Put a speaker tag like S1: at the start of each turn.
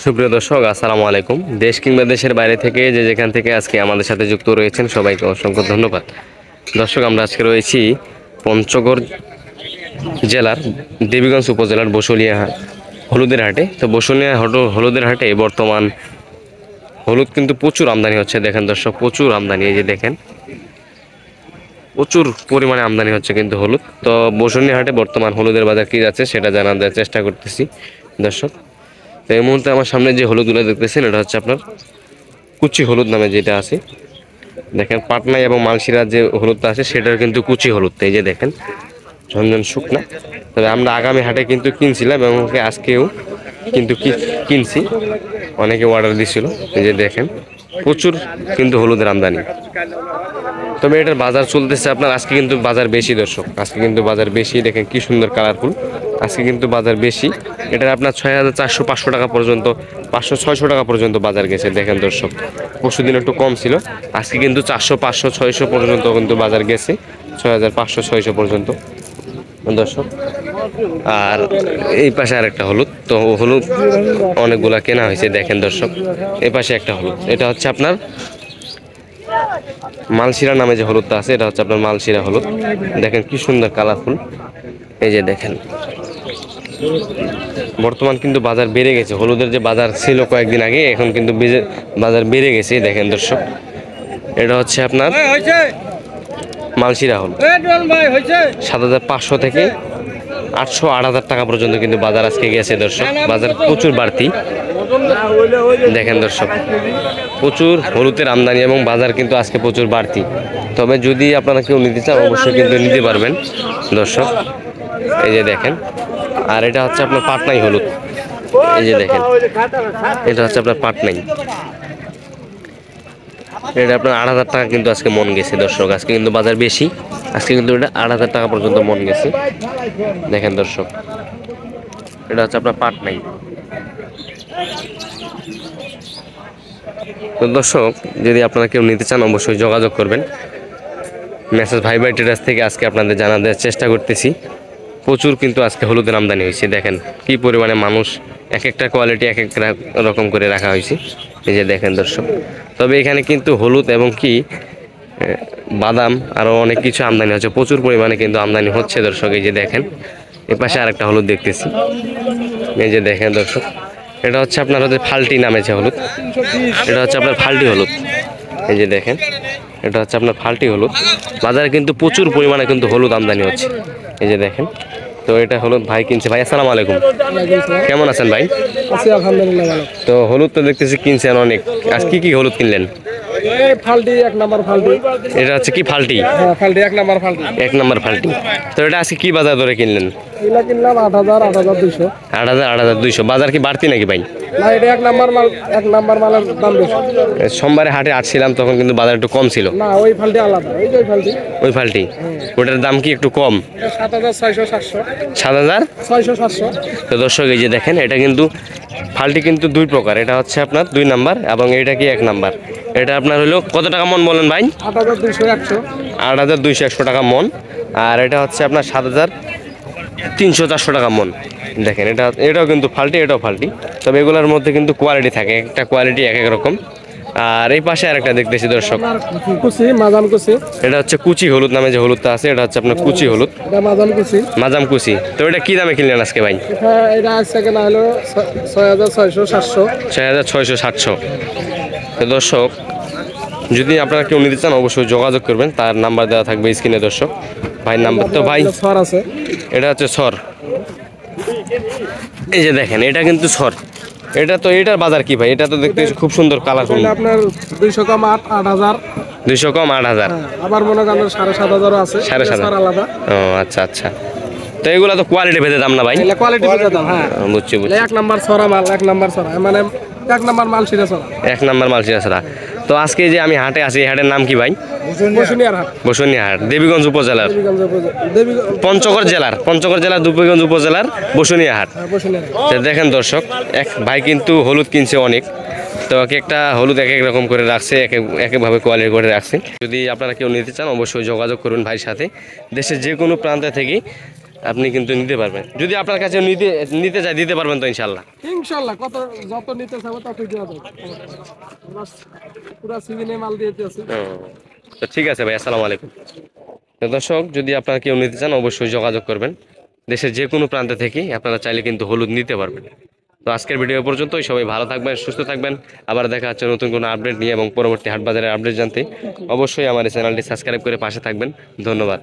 S1: সুপ্রিয় দর্শক, আসসালামু আলাইকুম। দেশ কিংবা দেশের বাইরে থেকে যে যেখান থেকে আজকে আমাদের সাথে যুক্ত রয়েছেন সবাইকে অসংখ্য ধন্যবাদ। দর্শক, আমরা আজকে রয়েছি পঞ্চগড় জেলার দেবীগঞ্জ উপজেলার বসুলিয়া হলুদের হাটে। তো বসুলিয়া হলুদের হাটে বর্তমান হলুদ কিন্তু প্রচুর আমদানি হচ্ছে। দেখেন দর্শক, প্রচুর আমদানি। এই যে দেখেন, প্রচুর পরিমাণে আমদানি হচ্ছে কিন্তু হলুদ। তো বসুলিয়া হাটে বর্তমান হলুদের বাজার কী যাচ্ছে সেটা জানার চেষ্টা করতেছি দর্শক। তো এই মুহূর্তে আমার সামনে যে হলুদগুলো দেখতেছেন এটা হচ্ছে আপনার কুচি হলুদ নামে যেটা আছে। দেখেন, পাটনাই এবং মালশিরার যে হলুদটা আছে সেটার কিন্তু কুচি হলুদ। এই যে দেখেন, ঝনঝন শুকনা। তবে আমরা আগামী হাটে কিন্তু কিনছিলাম এবং আজকেও কিন্তু কিনছি, অনেকে অর্ডার দিছিল। এই যে দেখেন, প্রচুর কিন্তু হলুদের আমদানি। তবে এটার বাজার চলতেছে আপনার আজকে কিন্তু বাজার বেশি দর্শক, আজকে কিন্তু বাজার বেশি। দেখেন কি সুন্দর কালারফুল, আজকে কিন্তু বাজার বেশি। এটার আপনার 6400-500 টাকা পর্যন্ত, 500-600 টাকা পর্যন্ত বাজার গেছে। দেখেন দর্শক, পরশু দিন একটু কম ছিল, আজকে কিন্তু 400-500-600 পর্যন্ত কিন্তু বাজার গেছে, 6500-600 পর্যন্ত দর্শক। আর এই পাশে আরেকটা হলুদ, তো হলুদ অনেকগুলা কেনা হয়েছে। দেখেন দর্শক, এই পাশে একটা হলুদ, এটা হচ্ছে আপনার মালশিরা নামে যে হলুদটা আছে এটা হচ্ছে আপনার মালশিরা হলুদ। দেখেন কি সুন্দর কালারফুল। এই যে দেখেন, বর্তমান কিন্তু বাজার বেড়ে গেছে। হলুদের যে বাজার ছিল কয়েকদিন আগে, এখন কিন্তু বাজার বেড়ে গেছে। দেখেন দর্শক, এটা হচ্ছে আপনার মালশিরা হলুদ। 7500 থেকে 800-8000 টাকা পর্যন্ত কিন্তু বাজার আজকে গেছে দর্শক। বাজার প্রচুর বাড়তি। দেখেন দর্শক, প্রচুর হলুদের আমদানি এবং বাজার কিন্তু আজকে প্রচুর বাড়তি। তবে যদি আপনারা কেউ নিতে চান অবশ্যই কিন্তু নিতে পারবেন দর্শক। এই যে দেখেন, আর এটা হচ্ছে আপনার পাটনাই হলুদ। এই যে দেখেন, এটা হচ্ছে আপনার পাটনাই। এটা আপনার 8000 টাকা কিন্তু আজকে মন গেছে দর্শক। আজকে কিন্তু বাজার বেশি, আজকে কিন্তু এটা 8000 টাকা পর্যন্ত মন গেছে। দেখেন দর্শক, এটা হচ্ছে আপনার পাটনাই। তো দর্শক, যদি আপনারা কেউ নিতে চান অবশ্যই যোগাযোগ করবেন। মেসেজ ভাই ভাই ট্রেডার্স থেকে আজকে আপনাদের জানার চেষ্টা করতেছি। প্রচুর কিন্তু আজকে হলুদের আমদানি হয়েছে। দেখেন কি পরিমাণে মানুষ, এক একটা কোয়ালিটি এক এক রকম করে রাখা হয়েছে। এই যে দেখেন দর্শক, তবে এখানে কিন্তু হলুদ এবং কি বাদাম আরও অনেক কিছু আমদানি হচ্ছে, প্রচুর পরিমাণে কিন্তু আমদানি হচ্ছে দর্শক। এই যে দেখেন, এ পাশে আরেকটা হলুদ দেখতেছি। এই যে দেখেন দর্শক, এটা হচ্ছে আপনার হচ্ছে ফাল্টি নামে যে হলুদ, এটা হচ্ছে আপনার ফাল্টি হলুদ। এই যে দেখেন, এটা হচ্ছে আপনার ফাল্টি হলুদ। বাজারে কিন্তু প্রচুর পরিমাণে কিন্তু হলুদ আমদানি হচ্ছে। এই যে দেখেন, তো এটা হলুদ ভাই কিনছে। ভাই আসসালামু আলাইকুম, কেমন আছেন ভাই?
S2: আলহামদুলিল্লাহ ভালো।
S1: তো হলুদ তো দেখতেছি কিনছেন অনেক, আজ কি কি হলুদ কিনলেন?
S2: ফাল্টি, এক নাম্বার ফাল্টি।
S1: এটা হচ্ছে কি ফাল্টি?
S2: হ্যাঁ, ফাল্টি, এক নাম্বার ফাল্টি।
S1: এক নাম্বার ফাল্টি। তো এটা আজকে কি বাজার ধরে কিনলেন?
S2: এগুলা কিনলাম 8000, 8200।
S1: 8000-8200। বাজার কি বাড়তি নাকি ভাই?
S2: না, এটা এক নাম্বার মাল, এক নাম্বার মালের দাম বেশি।
S1: সোমবারে হাটে আসছিলাম তখন কিন্তু বাজার একটু কম ছিল।
S2: না, ওই ফাল্টি আলাদা, ওই যে ওই ফাল্টি।
S1: ওই ফাল্টি, ওটার দাম কি একটু কম?
S2: 7600, 700,
S1: 7600।
S2: 600, 700।
S1: তো দর্শক, এই যে দেখেন, এটা কিন্তু ফাল্টি কিন্তু দুই প্রকার। এটা হচ্ছে আপনার 2 নাম্বার এবং এটা কি 1 নাম্বার। এটা আপনার হলো কত টাকা মন বলেন ভাই?
S2: 8200, 100।
S1: 8200-100 টাকা মন। আর এটা হচ্ছে আপনার 7300-400 টাকা মন। দেখেন, এটাও কিন্তু ফাল্টি, এটাও ফাল্টি। তবে এগুলোর মধ্যে কিন্তু কোয়ালিটি থাকে, একটা কোয়ালিটি এক এক রকম। আর এই পাশে আরেকটা দেখতেছি দর্শক,
S2: কুচি, মাজাম কুচি।
S1: এটা হচ্ছে কুচি হলুদ নামে যে হলুদটা আছে, এটা হচ্ছে আপনার কুচি হলুদ,
S2: এটা মাজাম কুচি।
S1: মাজাম কুচি। তো এটা কি দামে কিনলেন আজকে ভাই?
S2: এটা আজকে কেনা হলো 6600, 700।
S1: 6600-700। তো দর্শক, যদি আপনারা কেউ নিতে চান অবশ্যই যোগাযোগ করবেন, তার নাম্বার দেওয়া থাকবে স্ক্রিনে দর্শক। ভাই নাম্বার তো ভাই,
S2: সর আছে।
S1: এটা হচ্ছে সর। এই যে দেখেন, এটা কিন্তু সর। এটা তো, এটার বাজার কি ভাই? এটা তো দেখতে খুব সুন্দর কালারফুল।
S2: এটা আপনার 200 কম 8000।
S1: 200 কম 8000।
S2: আবার মনে করেন 7500 আছে।
S1: 7500
S2: আলাদা।
S1: ও আচ্ছা আচ্ছা। তো এগুলো তো কোয়ালিটি ভেদে দাম না ভাই?
S2: এগুলা কোয়ালিটি বুঝে দাম। হ্যাঁ,
S1: বুঝছি বুঝছি।
S2: এক নাম্বার ছড়া মাল, এক নাম্বার ছড়া মানে এক নাম্বার মাল ছিঁড়ে ছড়া।
S1: 1 নাম্বার মালচিরা ছাড়া। তো আজকে যে আমি হাটে আছি, এই হাটের নাম কি ভাই?
S2: বসুনিয়ার হাট,
S1: বসুনিয়া হাট, দেবীগঞ্জ উপজেলার,
S2: দেবীগঞ্জ।
S1: পঞ্চগড় জেলার দেবীগঞ্জ উপজেলার বসুনিয়া হাট।
S2: বসুনিয়ার হাট।
S1: তো দেখেন দর্শক, এক ভাই কিন্তু হলুদ কিনছে অনেক। তো এক একটা হলুদ এক এক রকম করে রাখছে, একভাবে কোয়ালিটি করে রাখছে। যদি আপনারা কেউ নিতে চান অবশ্যই যোগাযোগ করুন ভাইয়ের সাথে। দেশের যে কোনো প্রান্ত থেকে আপনি কিন্তু নিতে পারবেন। যদি আপনার কাছে নিতে নিতে চাই দিতে পারবেন তো ইনশাল্লাহ।
S2: ইনশাল্লাহ কত যত নিতে চাবো তত দেওয়া যাবে। পুরা সিজনে মাল দিয়ে দিয়েছি।
S1: ও, তো ঠিক আছে ভাই, আসসালামু আলাইকুম। তো দর্শক, যদি আপনারা কেউ নিতে চান অবশ্যই যোগাযোগ করবেন। দেশের যে কোনো প্রান্ত থেকেই আপনারা চাইলে কিন্তু হলুদ নিতে পারবেন। তো আজকের ভিডিও পর্যন্তই, সবাই ভালো থাকবেন, সুস্থ থাকবেন। আবার দেখা হচ্ছে নতুন কোনো আপডেট নিয়ে এবং পরবর্তী হাট বাজারের আপডেট জানতে অবশ্যই আমার এই চ্যানেলটি সাবস্ক্রাইব করে পাশে থাকবেন। ধন্যবাদ।